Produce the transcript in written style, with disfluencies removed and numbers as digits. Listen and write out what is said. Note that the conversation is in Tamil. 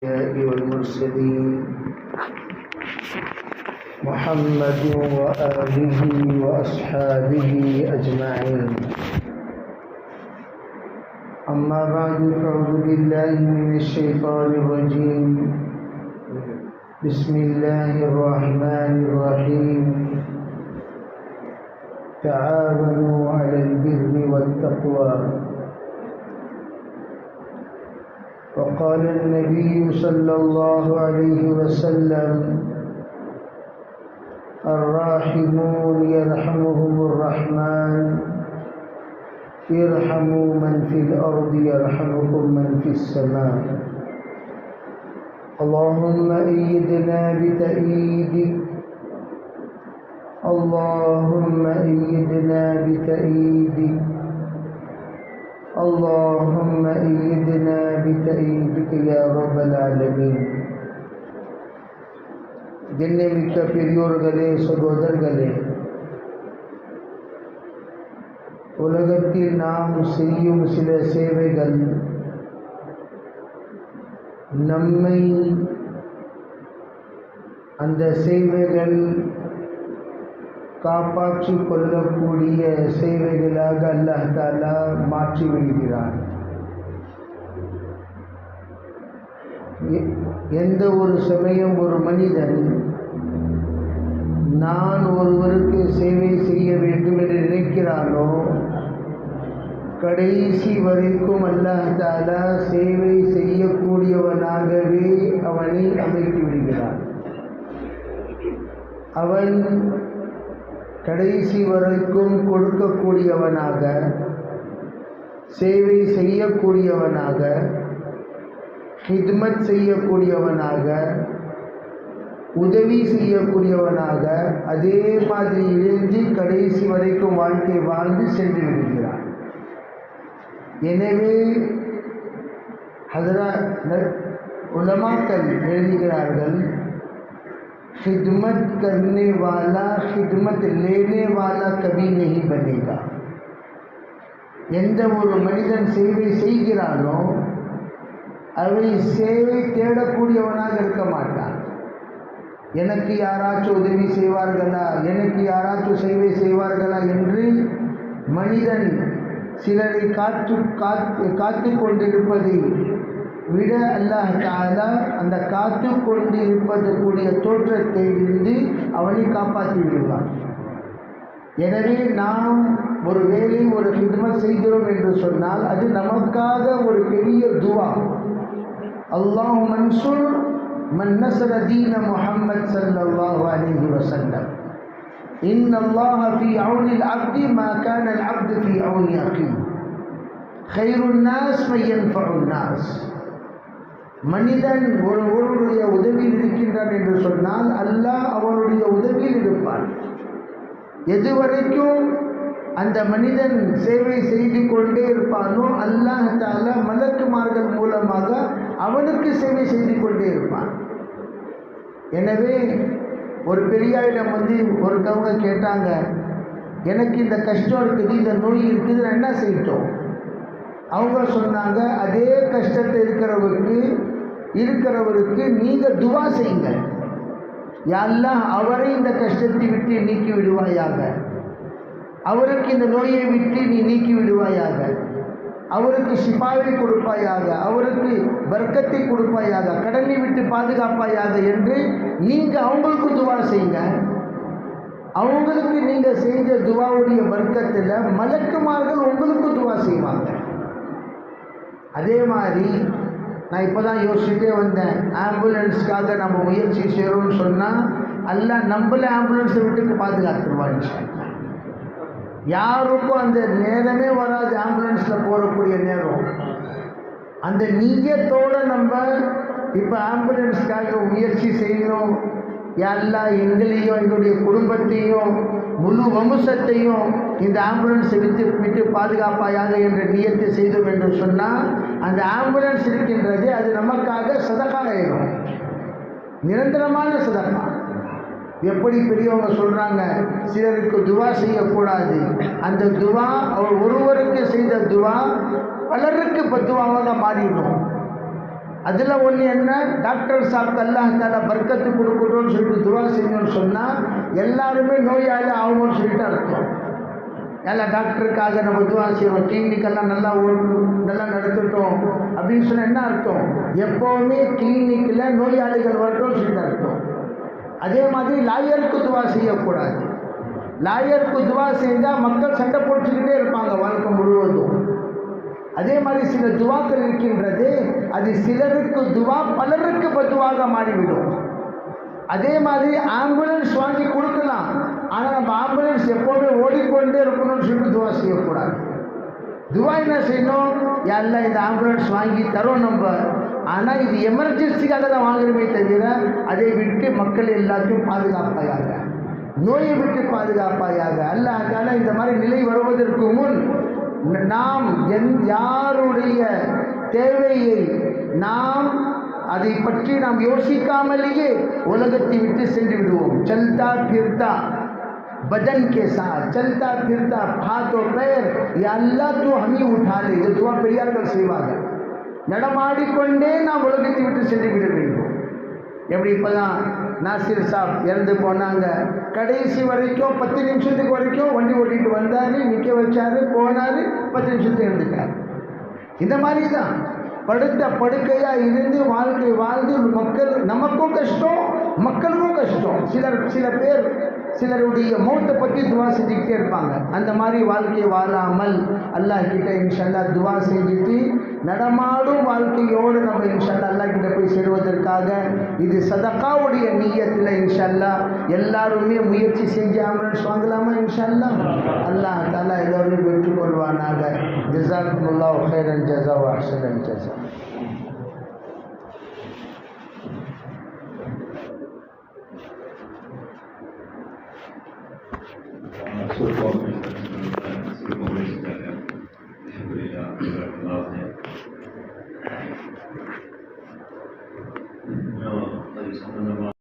والمرسلين محمد وآله وأصحابه أجمعين. أما بعد فأعوذ بالله من الشيطان الرجيم. بسم الله الرحمن الرحيم. تعاونوا على البر والتقوى. وقال النبي صلى الله عليه وسلم: الراحمون يرحمهم الرحمن ارحموا من في الأرض يرحمكم من في السماء. اللهم أيدنا بتأييدك، اللهم أيدنا بتأييدك، اللهم أيدنا بتأييدك يا رب العالمين. கண்ணியமிக்க பெரியோர்களே, சகோதரர்களே, உலகத்தில் நாம் செய்யும் சில சேவைகள் நம்மை அந்த சேவைகள் காப்பாற்றிக் கொள்ளக்கூடிய சேவைகளாக அல்லாஹ் தஆலா மாற்றி விடுகிறார். எந்த ஒரு சமயம் ஒரு மனிதன் நான் ஒருவருக்கு சேவை செய்ய வேண்டும் என்று நினைக்கிறானோ, கடைசி வரைக்கும் அல்லாஹ் தஆலா சேவை செய்யக்கூடியவனாகவே அவனை அமைத்து விடுகிறான். அவன் கடைசி வரைக்கும் கொடுக்கக்கூடியவனாக, சேவை செய்யக்கூடியவனாக, ஹித்மத் செய்யக்கூடியவனாக, உதவி செய்யக்கூடியவனாக, அதே மாதிரி இருந்து கடைசி வரைக்கும் வாழ்க்கை வாழ்ந்து சென்று விடுகிறான். எனவே உலமாக்கள் எழுதுகிறார்கள், खिदमत करने वाला खिदमत लेने वाला कभी नहीं बनेगा. எந்த ஒரு மனிதன் சேவை செய்கிறானோ அவை சேவை தேடக்கூடியவனாக இருக்க மாட்டான். எனக்கு யாராச்சும் உதவி செய்வார்களா, எனக்கு யாராச்சும் சேவை செய்வார்களா என்று மனிதன் சிலரை காத்து கொண்டிருப்பதை விட அல்லாஹ் தஆலா அந்த காத்து கொண்டிருப்பது கூடிய தோற்றத்தை இருந்து அவனை காப்பாற்றி விடுவான். எனவே நாம் ஒரு வேலை, ஒரு ஹித்மத் செய்கிறோம் என்று சொன்னால் அது நமக்காக ஒரு பெரிய துவா. அல்லாஹ் மன்சூர் மன் நஸர தீன முஹம்மத் ஸல்லல்லாஹு அலைஹி வஸல்லம். இன்னல்லாஹ ஃபீ அவுனில் அப்தி மா கானல் அப்து ஃபீ அவுனி அகீஹி. கைருன் நாஸ் மன் யன்ஃபஉன் நாஸ். மனிதன் ஒருவருடைய உதவியில் இருக்கின்றான் என்று சொன்னால் அல்லாஹ் அவனுடைய உதவியில் இருப்பான். எதுவரைக்கும் அந்த மனிதன் சேவை செய்து கொண்டே இருப்பானோ அல்லாஹ் தஆலா மலக்குமார்கள் மூலமாக அவனுக்கு சேவை செய்து கொண்டே இருப்பான். எனவே ஒரு பெரியாரிடம் ஒருத்தவங்க கேட்டாங்க, எனக்கு இந்த கஷ்டம் இருக்குது, இந்த நோய் இருக்குது, நான் என்ன செய்யட்டும்? அவங்க சொன்னாங்க, அதே கஷ்டத்தை இருக்கிறவருக்கு நீங்கள் துவா செய்யுங்க. யா அல்லாஹ் அவரை இந்த கஷ்டத்தை விட்டு நீக்கி விடுவாயாக, அவருக்கு இந்த நோயை விட்டு நீ நீக்கி விடுவாயாக, அவருக்கு ஷிஃபாவை கொடுப்பாயாக, அவருக்கு பர்க்கத்தை கொடுப்பாயாக, கடனை விட்டு பாதுகாப்பாயாக என்று நீங்கள் அவங்களுக்கு துவா செய்யுங்க. அவங்களுக்கு நீங்கள் செஞ்ச துவாவுடைய பர்க்கத்தில் மலக்குமார்கள் உங்களுக்கு துவா செய்வாங்க. அதே மாதிரி நான் இப்போ தான் யோசிச்சுட்டே வந்தேன், ஆம்புலன்ஸ்க்காக நம்ம முயற்சி செய்கிறோம்னு சொன்னால் எல்லாம் நம்மள ஆம்புலன்ஸை விட்டு பாதுகாத்துருவாங்க. யாருக்கும் அந்த நேரமே வராது, ஆம்புலன்ஸில் போகக்கூடிய நேரம். அந்த நீயத்தோடு நம்ம இப்போ ஆம்புலன்ஸ்க்காக முயற்சி செய்யணும். எல்லாம் எங்களையும் எங்களுடைய குடும்பத்தையும் முழு வம்சத்தையும் இந்த ஆம்புலன்ஸை விட்டு பாதுகாப்பாயாக என்ற நியத்தை செய்தோம் என்று சொன்னால் அந்த ஆம்புலன்ஸ் இருக்கின்றது, அது நமக்காக சதகா ஆயிடும், நிரந்தரமான சதகா. எப்படி பெரியவங்க சொல்கிறாங்க, சிலருக்கு துவா செய்யக்கூடாது, அந்த துவா அவர் ஒருவருக்கு செய்த துவா பலருக்கு பத்துவாவாக மாறிடும். அதில் ஒன்று என்ன, டாக்டர் சாப்பிட்டு அல்லாஹ் தாலா பர்க்கத்து கொடுக்கணும்னு சொல்லிட்டு துவா செஞ்சோன்னு சொன்னால் எல்லாருமே நோயாளி ஆகணும்னு சொல்லிட்டு அர்த்தம். எல்லா டாக்டருக்காக நம்ம துவா செய்வோம், கிளினிக்கெல்லாம் நல்லா ஓடணும், நல்லா நடத்திட்டோம் அப்படின்னு சொன்னால் என்ன அர்த்தம், எப்போவுமே கிளினிக்கில் நோயாளிகள் வரட்டும்னு சொல்லிட்டு அர்த்தம். அதே மாதிரி லாயருக்கு துவா செய்யக்கூடாது. லாயருக்கு துவா செஞ்சால் மக்கள் சண்டை போட்டுக்கிட்டே இருப்பாங்க வாழ்க்கை முழுவதும். அதே மாதிரி சில துவாக்கள் இருக்கின்றது, அது சிலருக்கு துவா பலருக்கு பத்துவாக மாறிவிடும். அதே மாதிரி ஆம்புலன்ஸ் வாங்கி கொடுக்கலாம், ஆனால் நம்ம ஆம்புலன்ஸ் எப்போவுமே ஓடிக்கொண்டே இருக்கணும்னு சொல்லிட்டு துவா செய்யக்கூடாது. துவா என்ன செய்யணும், யாரெல்லாம் இந்த ஆம்புலன்ஸ் வாங்கி தரோம் நம்ம, ஆனால் இது எமர்ஜென்சிக்காக தான் வாங்குறமே தவிர அதை விட்டு மக்கள் எல்லாத்தையும் பாதுகாப்பாயாக, நோயை விட்டு பாதுகாப்பாயாக. அல்லாஹ் இந்த மாதிரி நிலை வருவதற்கு முன் நாம் யாருடைய தேவையை நாம் அதை பற்றி நாம் யோசிக்காமலேயே உலகத்தை விட்டு சென்று விடுவோம். चलता फिरता बदन के साथ चलता फिरता हाथों पैर या अल्लाह तो हम ही उठा ले. இது துவா பெரியார்கள் செய்வாங்க. நடமாடிக்கொண்டே நாம் உலகத்தை விட்டு சென்று விட வேண்டும். எப்படி இப்போதான் நாசிர் சாப் இறந்து போனாங்க, கடைசி வரைக்கும் 10 நிமிஷத்துக்கு வரைக்கும் வண்டி ஓட்டிட்டு வந்தார், நிற்க வச்சார், போனார், 10 நிமிஷத்துக்கு இருந்துட்டார். இந்த மாதிரி தான் படுத்த படுக்கையாக இருந்து வாழ்க்கை வாழ்ந்து மக்கள், நமக்கும் கஷ்டம் மக்களுக்கும் கஷ்டம். சில பேர் சிலருடைய மௌத்தை பற்றி துவா செஞ்சுக்கிட்டே இருப்பாங்க. அந்த மாதிரி வாழ்க்கையை வாழாமல் அல்லாஹ் கிட்ட இன்ஷா அல்லாஹ் துவா செஞ்சுட்டு நடமாடும் வாழ்க்கையோடு நம்ம இன்ஷா அல்லாஹ் அல்லாஹ் கிட்ட போய் சேருவதற்காக இது சதகாவுடைய நிய்யத்தில் இன்ஷா அல்லாஹ் எல்லாருமே முயற்சி செஞ்சு ஆம்புலன்ஸ் வாங்கலாமா இன்ஷா அல்லாஹ். அல்லாஹ் தஆலா எல்லாரையும் பெற்றுக்கொள்வானாக. ஜஸாக்குமுல்லாஹு கைரன் ஜஸா வ அஹ்ஸனல் ஜஸா. No,